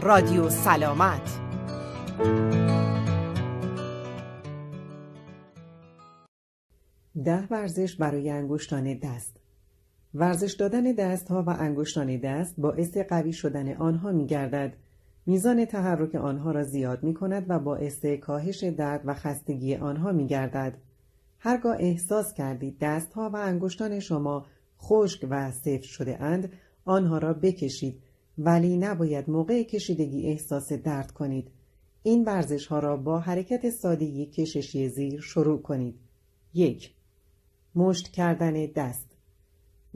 رادیو سلامت. ورزش برای انگشتان دست. ورزش دادن دست‌ها و انگشتان دست باعث قوی شدن آنها می‌گردد. میزان تحرک آنها را زیاد می‌کند و باعث کاهش درد و خستگی آنها می‌گردد. هرگاه احساس کردید دست‌ها و انگشتان شما خشک و سفت شده اند، آنها را بکشید، ولی نباید موقع کشیدگی احساس درد کنید. این ورزش‌ها را با حرکت ساده‌ای کششی زیر شروع کنید. 1. مشت کردن دست.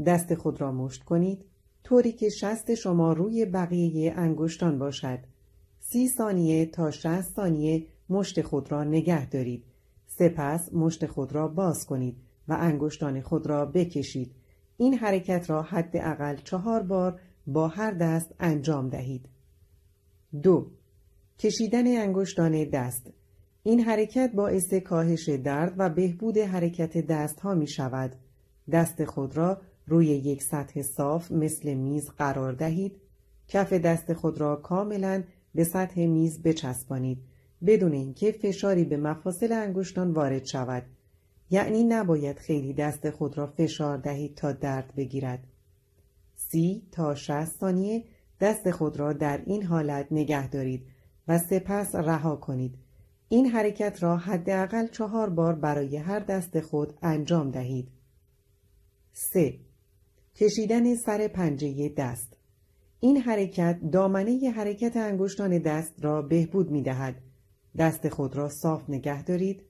دست خود را مشت کنید طوری که شست شما روی بقیه انگشتان باشد. 30 ثانیه تا 60 ثانیه مشت خود را نگه دارید. سپس مشت خود را باز کنید و انگشتان خود را بکشید. این حرکت را حداقل 4 بار با هر دست انجام دهید. 2. کشیدن انگشتان دست. این حرکت باعث کاهش درد و بهبود حرکت دست‌ها می شود. دست خود را روی یک سطح صاف مثل میز قرار دهید. کف دست خود را کاملاً به سطح میز بچسبانید بدون اینکه فشاری به مفاصل انگشتان وارد شود. یعنی نباید خیلی دست خود را فشار دهید تا درد بگیرد. 30 تا 60 ثانیه دست خود را در این حالت نگه دارید و سپس رها کنید. این حرکت را حداقل 4 بار برای هر دست خود انجام دهید. 3. کشیدن سر پنجه دست. این حرکت دامنه حرکت انگشتان دست را بهبود می دهد. دست خود را صاف نگه دارید.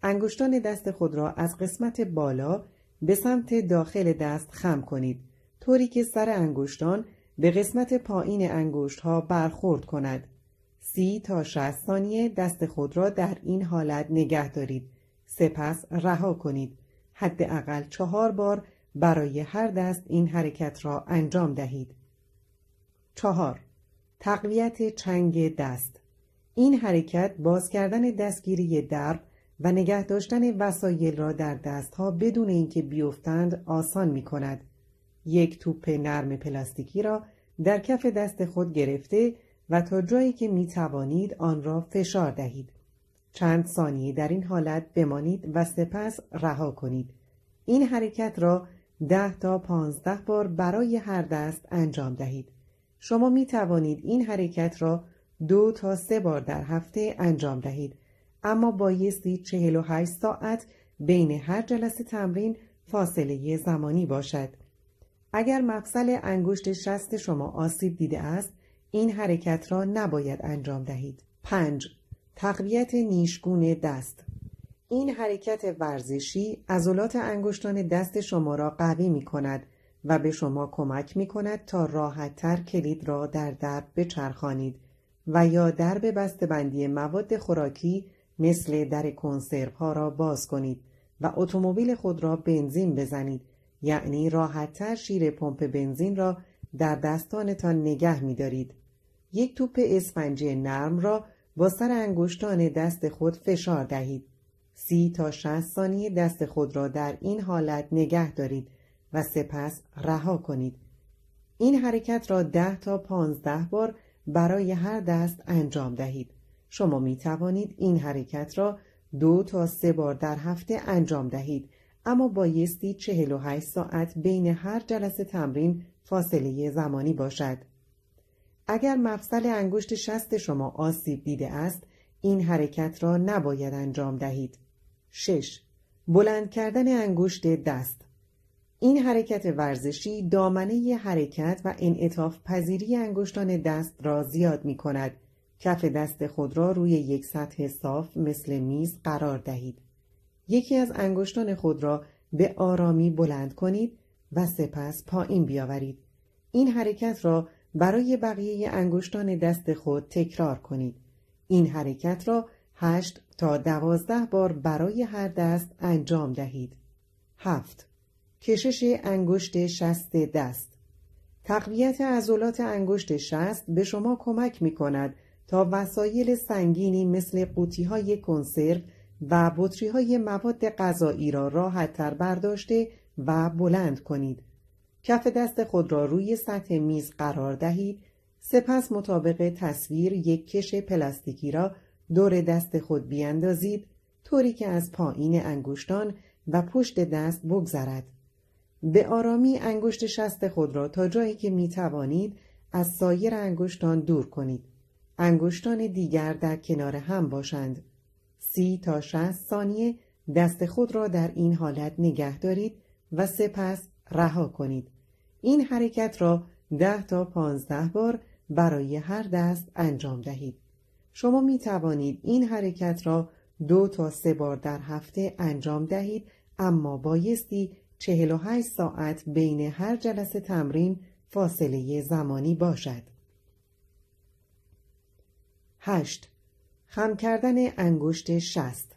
انگشتان دست خود را از قسمت بالا به سمت داخل دست خم کنید طوری که سر انگشتان به قسمت پایین انگشت ها برخورد کند. 30 تا 60 ثانیه دست خود را در این حالت نگه دارید. سپس رها کنید. حداقل 4 بار برای هر دست این حرکت را انجام دهید. 4. تقویت چنگ دست. این حرکت باز کردن دستگیری درب و نگه داشتن وسایل را در دستها بدون اینکه بیفتند آسان می کند. یک توپ نرم پلاستیکی را در کف دست خود گرفته و تا جایی که می توانید آن را فشار دهید. چند ثانیه در این حالت بمانید و سپس رها کنید. این حرکت را 10 تا 15 بار برای هر دست انجام دهید. شما می توانید این حرکت را 2 تا 3 بار در هفته انجام دهید، اما بایستی 48 ساعت بین هر جلسه تمرین فاصله زمانی باشد. اگر مفصل انگشت شست شما آسیب دیده است، این حرکت را نباید انجام دهید. 5. تقویت نیشگون دست. این حرکت ورزشی عضلات انگشتان دست شما را قوی می کند و به شما کمک می کند تا راحت تر کلید را در درب بچرخانید و یا درب بسته‌بندی مواد خوراکی مثل در کنسرو ها را باز کنید و اتومبیل خود را بنزین بزنید. یعنی راحت تر شیر پمپ بنزین را در دستانتان نگه می دارید. یک توپ اسفنجی نرم را با سر انگشتان دست خود فشار دهید. 30 تا 60 ثانیه دست خود را در این حالت نگه دارید و سپس رها کنید. این حرکت را 10 تا 15 بار برای هر دست انجام دهید. شما می توانید این حرکت را 2 تا 3 بار در هفته انجام دهید، اما بایستی 48 ساعت بین هر جلسه تمرین فاصله زمانی باشد. اگر مفصل انگشت شست شما آسیب دیده است، این حرکت را نباید انجام دهید. 6. بلند کردن انگشت دست. این حرکت ورزشی دامنه حرکت و انعطاف پذیری انگشتان دست را زیاد می کند. کف دست خود را روی یک سطح صاف مثل میز قرار دهید. یکی از انگشتان خود را به آرامی بلند کنید و سپس پایین بیاورید. این حرکت را برای بقیه انگشتان دست خود تکرار کنید. این حرکت را 8 تا 12 بار برای هر دست انجام دهید. 7. کشش انگشت شست دست. تقویت عضلات انگشت شست به شما کمک می کند تا وسایل سنگینی مثل قوطی‌های کنسرو و بطری‌های مواد غذایی را راحت‌تر برداشته و بلند کنید. کف دست خود را روی سطح میز قرار دهید. سپس مطابق تصویر یک کش پلاستیکی را دور دست خود بیاندازید، طوری که از پایین انگشتان و پشت دست بگذرد. به آرامی انگشت شست خود را تا جایی که می توانید از سایر انگشتان دور کنید. انگشتان دیگر در کنار هم باشند. 30 تا 60 ثانیه دست خود را در این حالت نگه دارید و سپس رها کنید. این حرکت را 10 تا 15 بار برای هر دست انجام دهید. شما می توانید این حرکت را 2 تا 3 بار در هفته انجام دهید، اما بایستی 48 ساعت بین هر جلسه تمرین فاصله زمانی باشد. 8. خم کردن انگشت شست.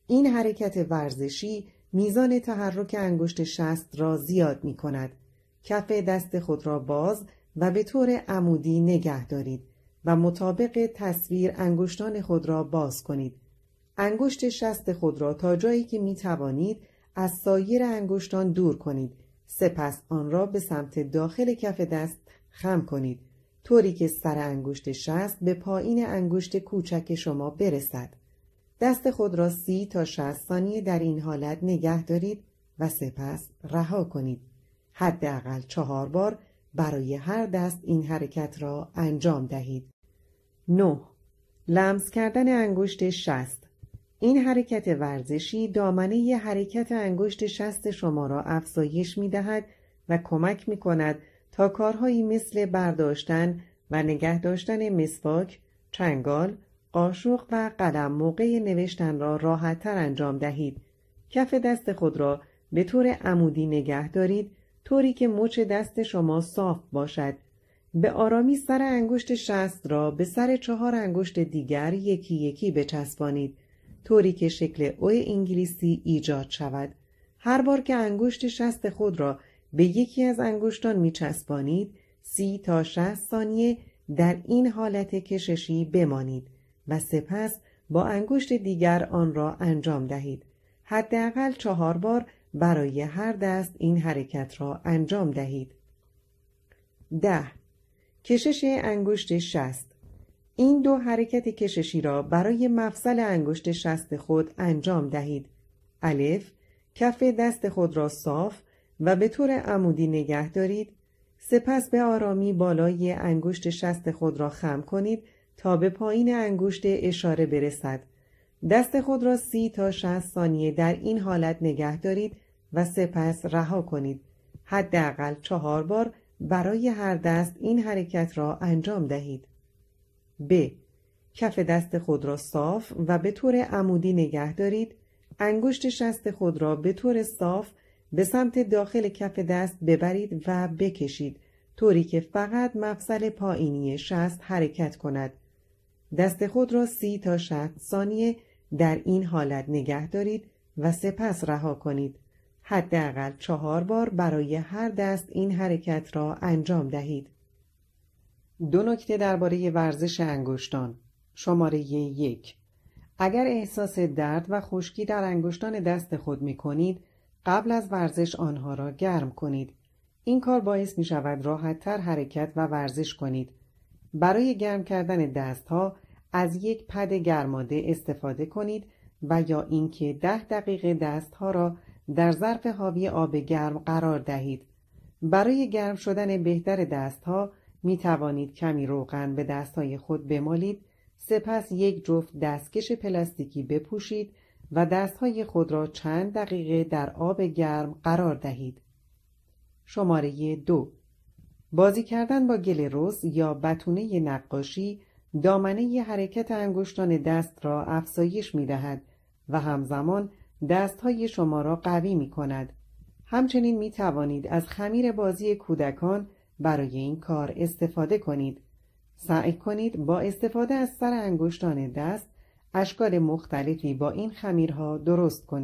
این حرکت ورزشی میزان تحرک انگشت شست را زیاد می کند. کف دست خود را باز و به طور عمودی نگه دارید و مطابق تصویر انگشتان خود را باز کنید. انگشت شست خود را تا جایی که می توانید از سایر انگشتان دور کنید. سپس آن را به سمت داخل کف دست خم کنید، طوری که سر انگشت شست به پایین انگشت کوچک شما برسد. دست خود را 30 تا 60 ثانیه در این حالت نگه دارید و سپس رها کنید. حداقل 4 بار برای هر دست این حرکت را انجام دهید. 9. لمس کردن انگشت شست. این حرکت ورزشی دامنه ی حرکت انگشت شست شما را افزایش می دهد و کمک می کند تا کارهایی مثل برداشتن و نگه داشتن مسواک، چنگال، قاشق و قلم موقع نوشتن را راحت‌تر انجام دهید. کف دست خود را به طور عمودی نگه دارید، طوری که مچ دست شما صاف باشد. به آرامی سر انگشت شست را به سر 4 انگشت دیگر یکی یکی بچسبانید، طوری که شکل او انگلیسی ایجاد شود. هر بار که انگشت شست خود را به یکی از انگشتان میچسبانید 30 تا 60 ثانیه در این حالت کششی بمانید و سپس با انگشت دیگر آن را انجام دهید. حداقل 4 بار برای هر دست این حرکت را انجام دهید. 10. کشش انگشت شست. این 2 حرکت کششی را برای مفصل انگشت شست خود انجام دهید. الف، کف دست خود را صاف و به طور عمودی نگه دارید. سپس به آرامی بالای انگشت شست خود را خم کنید تا به پایین انگشت اشاره برسد. دست خود را 30 تا 60 ثانیه در این حالت نگه دارید و سپس رها کنید. حداقل 4 بار برای هر دست این حرکت را انجام دهید. ب. کف دست خود را صاف و به طور عمودی نگه دارید. انگشت شست خود را به طور صاف به سمت داخل کف دست ببرید و بکشید، طوری که فقط مفصل پایینی شست حرکت کند. دست خود را 30 تا 60 ثانیه در این حالت نگه دارید و سپس رها کنید. حداقل 4 بار برای هر دست این حرکت را انجام دهید. 2 نکته درباره ورزش انگشتان. شماره 1. اگر احساس درد و خشکی در انگشتان دست خود می کنید، قبل از ورزش آنها را گرم کنید. این کار باعث می شود راحت‌تر حرکت و ورزش کنید. برای گرم کردن دستها از یک پد گرماده استفاده کنید و یا اینکه 10 دقیقه دستها را در ظرف حاوی آب گرم قرار دهید. برای گرم شدن بهتر دستها می توانید کمی روغن به دستهای خود بمالید، سپس یک جفت دستکش پلاستیکی بپوشید و دستهای خود را چند دقیقه در آب گرم قرار دهید. شماره 2. بازی کردن با گل رس یا بتونه نقاشی دامنه حرکت انگشتان دست را افزایش می دهد و همزمان دستهای شما را قوی می کند. همچنین می توانید از خمیر بازی کودکان برای این کار استفاده کنید. سعی کنید با استفاده از سر انگشتان دست اشکال مختلفی با این خمیرها درست کنید.